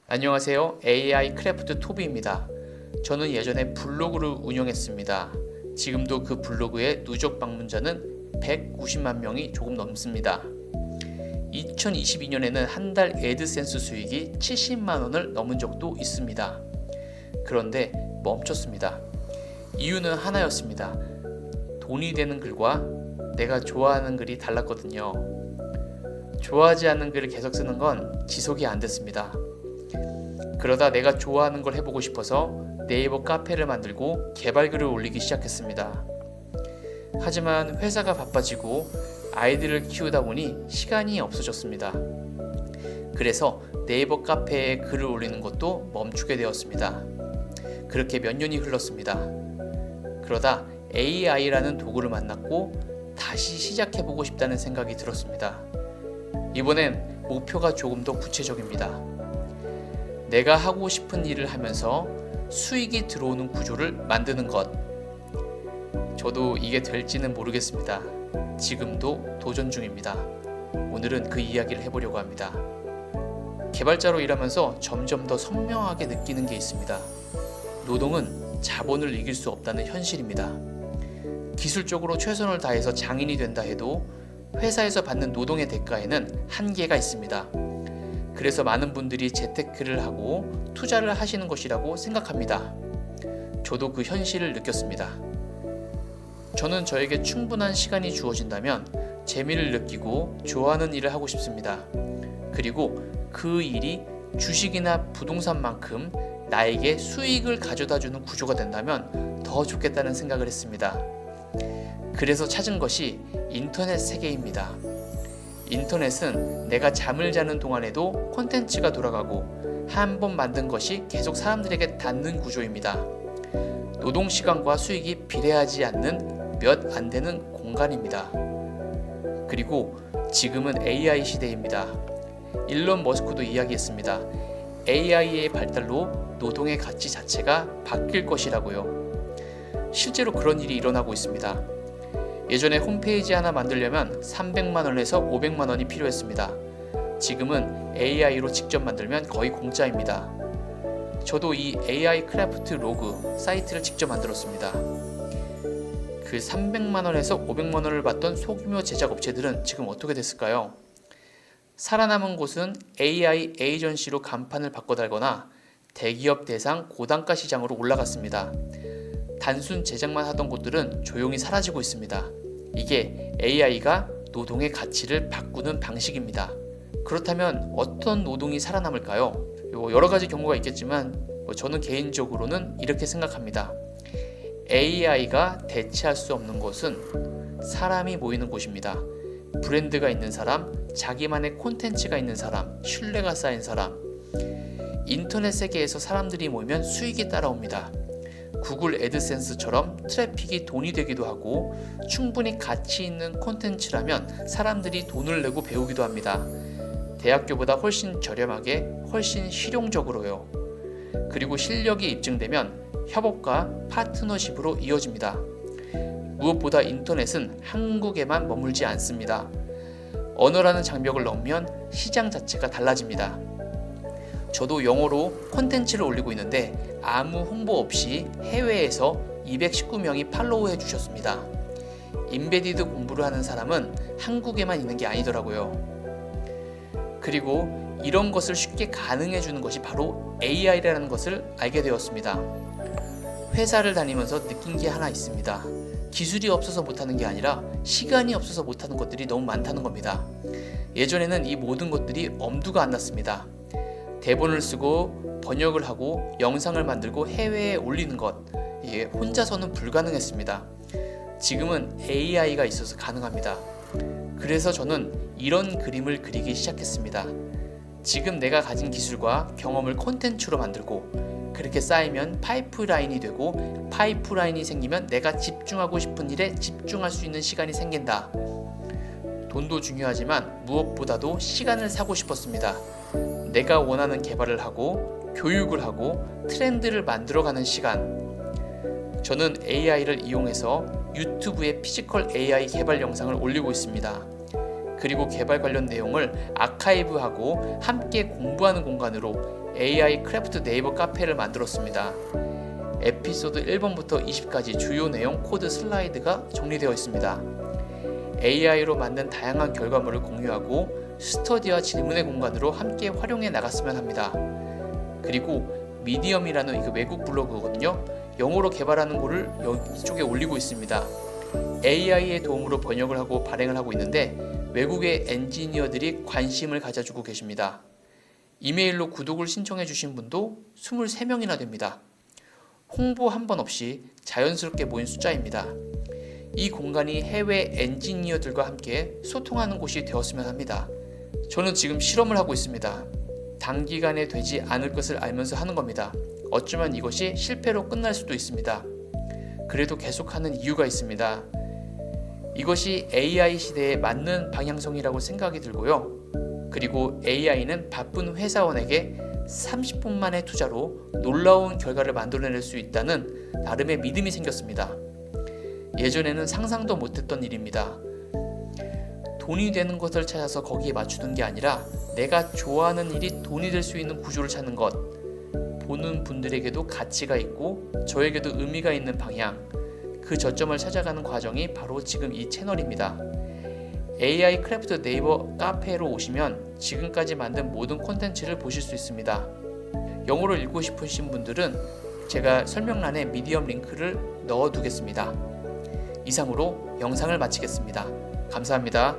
안녕하세요. AI 크래프트 토비입니다. 저는 예전에 블로그를 운영했습니다. 지금도 그 블로그의 누적 방문자는 190만 명이 조금 넘습니다. 2022년에는 한 달 애드센스 수익이 70만 원을 넘은 적도 있습니다. 그런데 멈췄습니다. 이유는 하나였습니다. 돈이 되는 글과 내가 좋아하는 글이 달랐거든요. 좋아하지 않는 글을 계속 쓰는 건 지속이 안 됐습니다. 그러다 내가 좋아하는 걸 해보고 싶어서 네이버 카페를 만들고 개발글을 올리기 시작했습니다. 하지만 회사가 바빠지고 아이들을 키우다 보니 시간이 없어졌습니다. 그래서 네이버 카페에 글을 올리는 것도 멈추게 되었습니다. 그렇게 몇 년이 흘렀습니다. 그러다 AI라는 도구를 만났고 다시 시작해보고 싶다는 생각이 들었습니다. 이번엔 목표가 조금 더 구체적입니다. 내가 하고 싶은 일을 하면서 수익이 들어오는 구조를 만드는 것. 저도 이게 될지는 모르겠습니다. 지금도 도전 중입니다. 오늘은 그 이야기를 해보려고 합니다. 개발자로 일하면서 점점 더 선명하게 느끼는 게 있습니다. 노동은 자본을 이길 수 없다는 현실입니다. 기술적으로 최선을 다해서 장인이 된다 해도 회사에서 받는 노동의 대가에는 한계가 있습니다. 그래서 많은 분들이 재테크를 하고 투자를 하시는 것이라고 생각합니다. 저도 그 현실을 느꼈습니다. 저는 저에게 충분한 시간이 주어진다면 재미를 느끼고 좋아하는 일을 하고 싶습니다. 그리고 그 일이 주식이나 부동산만큼 나에게 수익을 가져다주는 구조가 된다면 더 좋겠다는 생각을 했습니다. 그래서 찾은 것이 인터넷 세계입니다. 인터넷은 내가 잠을 자는 동안에도 콘텐츠가 돌아가고 한 번 만든 것이 계속 사람들에게 닿는 구조입니다. 노동시간과 수익이 비례하지 않는 몇 안 되는 공간입니다. 그리고 지금은 AI 시대입니다. 일론 머스크도 이야기했습니다. AI의 발달로 노동의 가치 자체가 바뀔 것이라고요. 실제로 그런 일이 일어나고 있습니다. 예전에 홈페이지 하나 만들려면 300만 원에서 500만 원이 필요했습니다. 지금은 AI로 직접 만들면 거의 공짜입니다. 저도 이 AI 크래프트 로그 사이트를 직접 만들었습니다. 그 300만 원에서 500만 원을 받던 소규모 제작 업체들은 지금 어떻게 됐을까요? 살아남은 곳은 AI 에이전시로 간판을 바꿔달거나 대기업 대상 고단가 시장으로 올라갔습니다. 단순 제작만 하던 곳들은 조용히 사라지고 있습니다. 이게 AI가 노동의 가치를 바꾸는 방식입니다. 그렇다면 어떤 노동이 살아남을까요? 여러 가지 경우가 있겠지만 저는 개인적으로는 이렇게 생각합니다. AI가 대체할 수 없는 곳은 사람이 모이는 곳입니다. 브랜드가 있는 사람, 자기만의 콘텐츠가 있는 사람, 신뢰가 쌓인 사람. 인터넷 세계에서 사람들이 모이면 수익이 따라옵니다. 구글 애드센스처럼 트래픽이 돈이 되기도 하고 충분히 가치 있는 콘텐츠라면 사람들이 돈을 내고 배우기도 합니다. 대학교보다 훨씬 저렴하게, 훨씬 실용적으로요. 그리고 실력이 입증되면 협업과 파트너십으로 이어집니다. 무엇보다 인터넷은 한국에만 머물지 않습니다. 언어라는 장벽을 넘으면 시장 자체가 달라집니다. 저도 영어로 콘텐츠를 올리고 있는데 아무 홍보 없이 해외에서 219명이 팔로우해 주셨습니다. 인베디드 공부를 하는 사람은 한국에만 있는 게 아니더라고요. 그리고 이런 것을 쉽게 가능해 주는 것이 바로 AI라는 것을 알게 되었습니다. 회사를 다니면서 느낀 게 하나 있습니다. 기술이 없어서 못하는 게 아니라 시간이 없어서 못하는 것들이 너무 많다는 겁니다. 예전에는 이 모든 것들이 엄두가 안 났습니다. 대본을 쓰고 번역을 하고 영상을 만들고 해외에 올리는 것, 이게 혼자서는 불가능했습니다. 지금은 AI가 있어서 가능합니다. 그래서 저는 이런 그림을 그리기 시작했습니다. 지금 내가 가진 기술과 경험을 콘텐츠로 만들고 그렇게 쌓이면 파이프라인이 되고 파이프라인이 생기면 내가 집중하고 싶은 일에 집중할 수 있는 시간이 생긴다. 돈도 중요하지만 무엇보다도 시간을 사고 싶었습니다. 내가 원하는 개발을 하고 교육을 하고 트렌드를 만들어가는 시간. 저는 AI를 이용해서 유튜브에 피지컬 AI 개발 영상을 올리고 있습니다. 그리고 개발 관련 내용을 아카이브하고 함께 공부하는 공간으로 AI 크래프트 네이버 카페를 만들었습니다. 에피소드 1번부터 20까지 주요 내용 코드 슬라이드가 정리되어 있습니다. AI로 만든 다양한 결과물을 공유하고 스터디와 질문의 공간으로 함께 활용해 나갔으면 합니다. 그리고 미디엄이라는 이거 외국 블로그거든요. 영어로 개발하는 거를 이쪽에 올리고 있습니다. AI의 도움으로 번역을 하고 발행을 하고 있는데 외국의 엔지니어들이 관심을 가져주고 계십니다. 이메일로 구독을 신청해 주신 분도 23명이나 됩니다. 홍보 한 번 없이 자연스럽게 모인 숫자입니다. 이 공간이 해외 엔지니어들과 함께 소통하는 곳이 되었으면 합니다. 저는 지금 실험을 하고 있습니다. 단기간에 되지 않을 것을 알면서 하는 겁니다. 어쩌면 이것이 실패로 끝날 수도 있습니다. 그래도 계속하는 이유가 있습니다. 이것이 AI 시대에 맞는 방향성이라고 생각이 들고요. 그리고 AI는 바쁜 회사원에게 30분 만의 투자로 놀라운 결과를 만들어낼 수 있다는 나름의 믿음이 생겼습니다. 예전에는 상상도 못했던 일입니다. 돈이 되는 것을 찾아서 거기에 맞추는 게 아니라 내가 좋아하는 일이 돈이 될 수 있는 구조를 찾는 것, 보는 분들에게도 가치가 있고 저에게도 의미가 있는 방향, 그 저점을 찾아가는 과정이 바로 지금 이 채널입니다. AI 크래프트 네이버 카페로 오시면 지금까지 만든 모든 콘텐츠를 보실 수 있습니다. 영어로 읽고 싶으신 분들은 제가 설명란에 미디엄 링크를 넣어 두겠습니다. 이상으로 영상을 마치겠습니다. 감사합니다.